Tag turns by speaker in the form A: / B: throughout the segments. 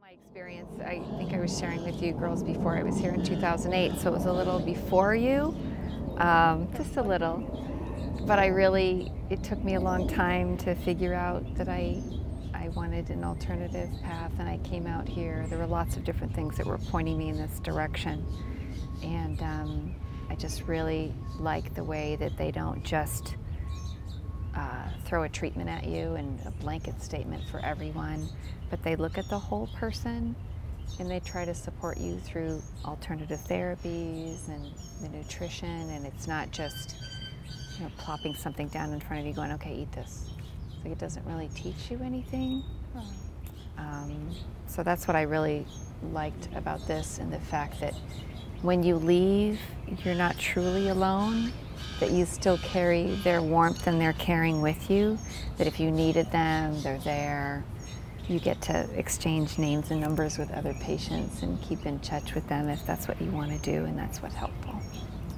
A: My experience, I think I was sharing with you girls before. I was here in 2008, so it was a little before you, just a little. But it took me a long time to figure out that I wanted an alternative path, and I came out here. There were lots of different things that were pointing me in this direction. And I just really like the way that they don't just throw a treatment at you and a blanket statement for everyone, but they look at the whole person and they try to support you through alternative therapies and the nutrition, and it's not just plopping something down in front of you going, okay, eat this. Like, it doesn't really teach you anything. So that's what I really liked about this, and the fact that when you leave, you're not truly alone, that you still carry their warmth and their caring with you, that if you needed them, they're there. You get to exchange names and numbers with other patients and keep in touch with them if that's what you want to do, and that's what's helpful.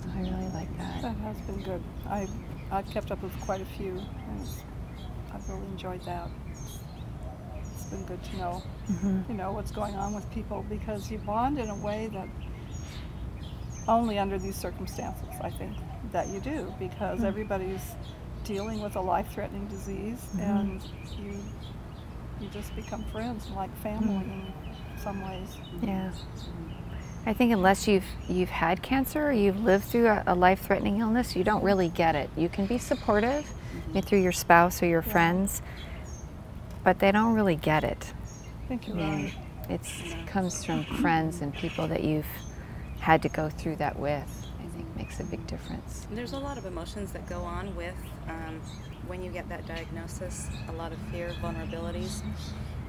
A: So I really like that.
B: That has been good. I've kept up with quite a few, and I've really enjoyed that. It's been good to know, what's going on with people, because you bond in a way that only under these circumstances, I think, that you do, because everybody's dealing with a life-threatening disease, and you just become friends, like family in some ways.
A: Yeah. I think unless you've had cancer or you've lived through a life-threatening illness, you don't really get it. You can be supportive through your spouse or your friends, but they don't really get it.
B: I think you're right.
A: It comes from friends and people that you've had to go through that with. I think makes a big difference.
C: There's a lot of emotions that go on with when you get that diagnosis, a lot of fear, vulnerabilities,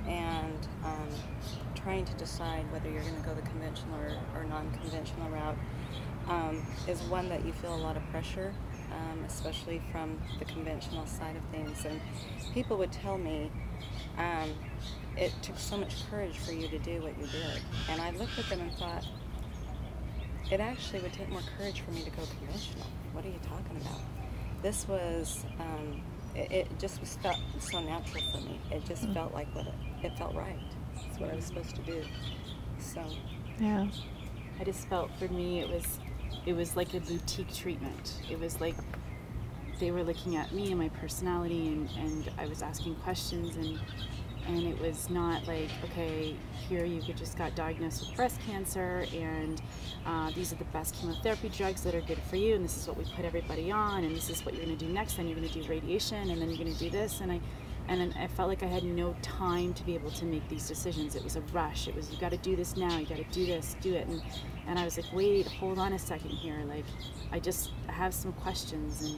C: and trying to decide whether you're going to go the conventional or non-conventional route is one that you feel a lot of pressure, especially from the conventional side of things. And people would tell me it took so much courage for you to do what you did. And I looked at them and thought, it actually would take more courage for me to go conventional. What are you talking about? This was, it just felt so natural for me. It just felt like it felt right. It's what I was supposed to do. So,
A: yeah.
D: I just felt, for me, it was like a boutique treatment. It was like they were looking at me and my personality, and I was asking questions, and it was not like, okay, here you just got diagnosed with breast cancer, and these are the best chemotherapy drugs that are good for you, and this is what we put everybody on, and this is what you're going to do next, then you're going to do radiation, and then you're going to do this, and then I felt like I had no time to be able to make these decisions. It was a rush. It was, you got to do this now, you got to do this, do it, and I was like, wait, hold on a second here, like, I have some questions,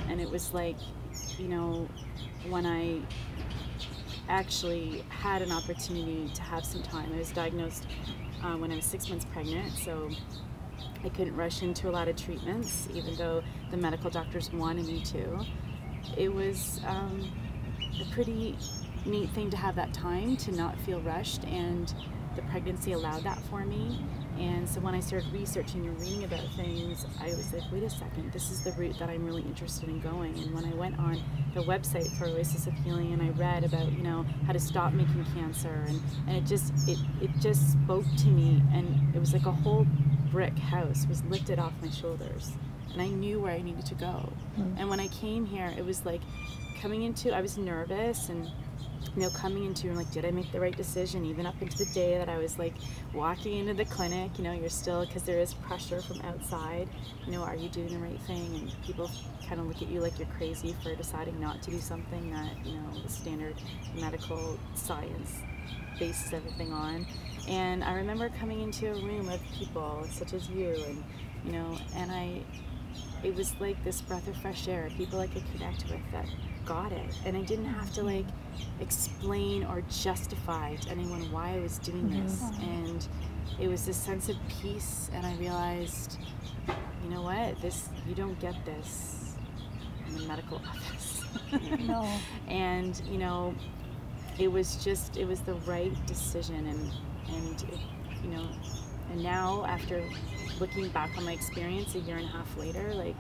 D: and it was like, when I actually had an opportunity to have some time. I was diagnosed when I was 6 months pregnant, so I couldn't rush into a lot of treatments, even though the medical doctors wanted me to. It was a pretty neat thing to have that time to not feel rushed, and the pregnancy allowed that for me. And so when I started researching and reading about things, I was like, wait a second, this is the route that I'm really interested in going. And when I went on the website for Oasis of Healing and I read about, how to stop making cancer, and it just spoke to me, and it was like a whole brick house was lifted off my shoulders, and I knew where I needed to go. And when I came here, it was like I was nervous, and coming into, and like, did I make the right decision? Even up into the day that I was like walking into the clinic, you're still, because there is pressure from outside, are you doing the right thing? And people kind of look at you like you're crazy for deciding not to do something that, the standard medical science bases everything on. And I remember coming into a room of people such as you, and it was like this breath of fresh air, people I could connect with that got it, and I didn't have to like explain or justify to anyone why I was doing this. And it was this sense of peace, and I realized, you know what, you don't get this in the medical office.
B: No.
D: And it was the right decision, and now, after looking back on my experience a year and a half later, like,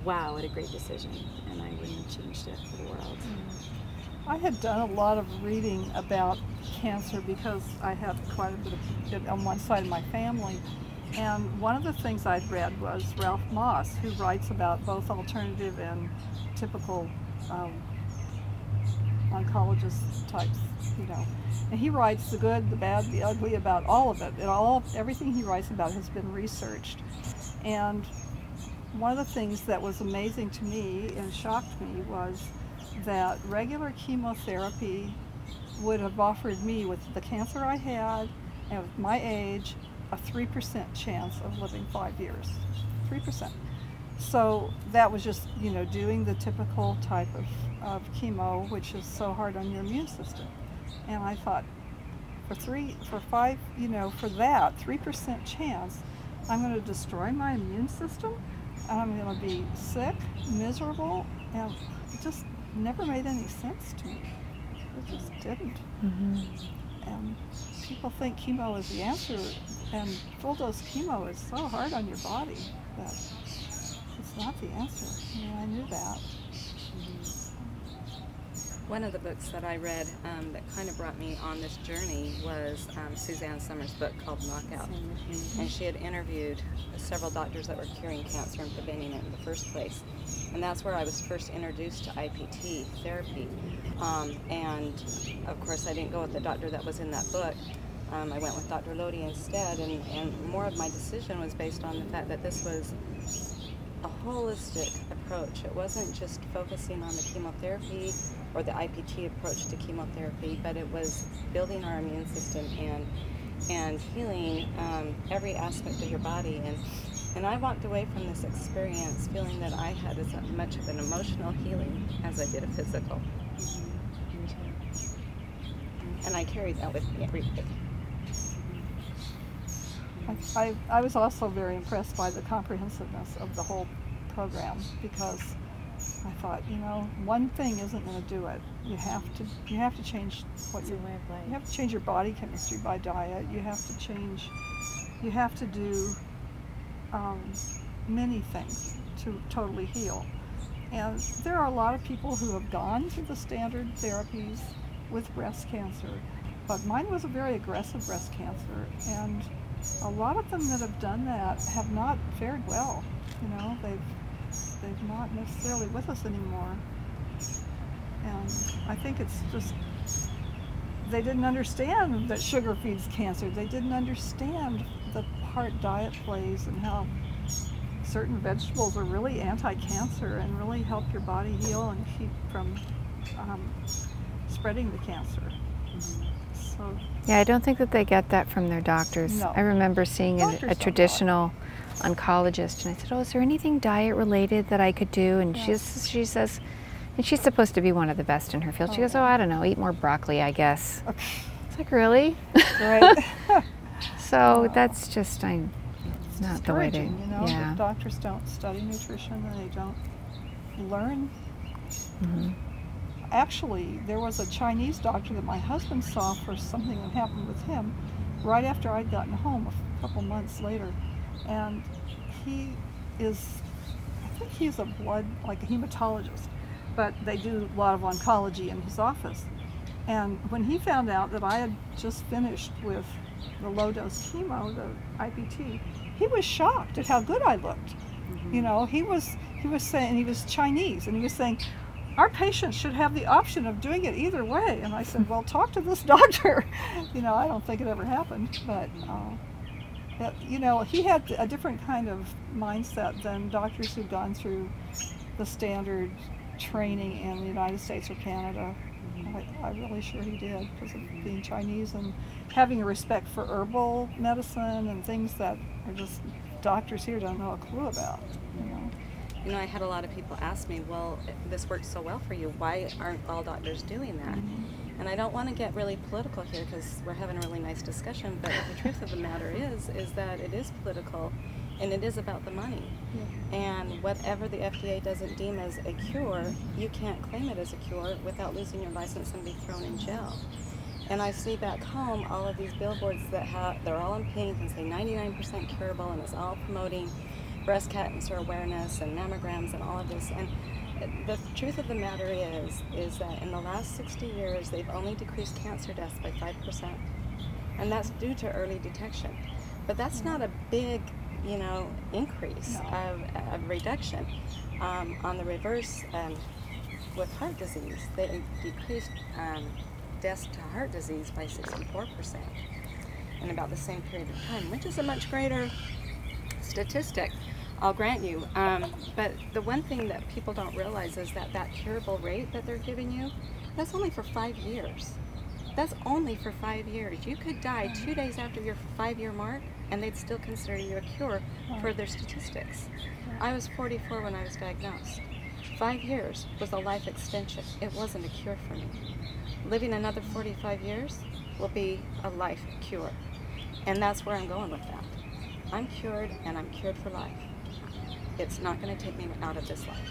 D: wow, what a great decision, and I wouldn't have changed it for the world.
B: I had done a lot of reading about cancer because I had quite a bit of it on one side of my family. And one of the things I'd read was Ralph Moss, who writes about both alternative and typical oncologist types, you know. And he writes the good, the bad, the ugly about all of it. Everything he writes about has been researched. And one of the things that was amazing to me and shocked me was that regular chemotherapy would have offered me, with the cancer I had and with my age, a 3% chance of living 5 years. 3%. So that was just, you know, doing the typical type of chemo, which is so hard on your immune system. And I thought, for that 3% chance, I'm going to destroy my immune system, and I'm going to be sick, miserable, and it just never made any sense to me. It just didn't.
A: Mm-hmm.
B: And people think chemo is the answer, and full dose chemo is so hard on your body that it's not the answer. You know, I knew that.
C: One of the books that I read that kind of brought me on this journey was Suzanne Summers' book called Knockout. And she had interviewed several doctors that were curing cancer and preventing it in the first place. And that's where I was first introduced to IPT therapy. And of course I didn't go with the doctor that was in that book. I went with Dr. Lodi instead, and more of my decision was based on the fact that this was a holistic approach. It wasn't just focusing on the chemotherapy or the IPT approach to chemotherapy, but it was building our immune system and healing every aspect of your body. And I walked away from this experience feeling that I had as much of an emotional healing as I did a physical. And I carried that with me every day.
B: I was also very impressed by the comprehensiveness of the whole program, because I thought, you know, one thing isn't going to do it. You have to change what
D: It's a way of life.
B: You have to change your body chemistry by diet. You have to do many things to totally heal. And there are a lot of people who have gone through the standard therapies with breast cancer, but mine was a very aggressive breast cancer, and a lot of them that have done that have not fared well. You know, they've not necessarily with us anymore. And I think it's just, they didn't understand that sugar feeds cancer. They didn't understand the part diet plays and how certain vegetables are really anti-cancer and really help your body heal and keep from spreading the cancer. So,
A: Yeah, I don't think that they get that from their doctors.
B: No.
A: I remember seeing
B: Doctors
A: a
B: don't
A: traditional oncologist, and I said, "Oh, is there anything diet related that I could do?" And
B: Yeah.
A: she says, and she's supposed to be one of the best in her field. She goes, "Oh, I don't know, eat more broccoli, I guess." It's like, really?
B: right.
A: So that's just not the way to.
B: Discouraging, you know,
A: Yeah.
B: that doctors don't study nutrition and they don't learn.
A: Mm-hmm.
B: Actually, there was a Chinese doctor that my husband saw for something that happened with him right after I'd gotten home a couple months later. And he is, I think he's a hematologist, but they do a lot of oncology in his office. And when he found out that I had just finished with the low-dose chemo, the IPT, he was shocked at how good I looked.
D: Mm-hmm.
B: You know, he was saying, he was Chinese, and he was saying, our patients should have the option of doing it either way. And I said, well, talk to this doctor. You know, I don't think it ever happened, but you know, he had a different kind of mindset than doctors who've gone through the standard training in the United States or Canada. I'm really sure he did, because of being Chinese and having a respect for herbal medicine and things that are just doctors here don't know a clue about.
C: You know, I had a lot of people ask me, well, this works so well for you, why aren't all doctors doing that?
B: Mm-hmm.
C: And I don't want to get really political here because we're having a really nice discussion, but the truth of the matter is that it is political and it is about the money.
B: Yeah.
C: And whatever the FDA doesn't deem as a cure, you can't claim it as a cure without losing your license and be thrown in jail. And I see back home all of these billboards they're all in pink and say 99% curable, and it's all promoting breast cancer awareness and mammograms and all of this. the truth of the matter is that in the last 60 years, they've only decreased cancer deaths by 5%. And that's due to early detection. But that's not a big, increase of reduction. On the reverse, with heart disease, they decreased deaths to heart disease by 64% in about the same period of time, which is a much greater statistic, I'll grant you. But the one thing that people don't realize is that curable rate that they're giving you, that's only for 5 years. That's only for 5 years. You could die 2 days after your 5-year mark, and they'd still consider you a cure for their statistics. I was 44 when I was diagnosed. 5 years was a life extension. It wasn't a cure for me. Living another 45 years will be a life cure. And that's where I'm going with that. I'm cured, and I'm cured for life. It's not going to take me out of this life.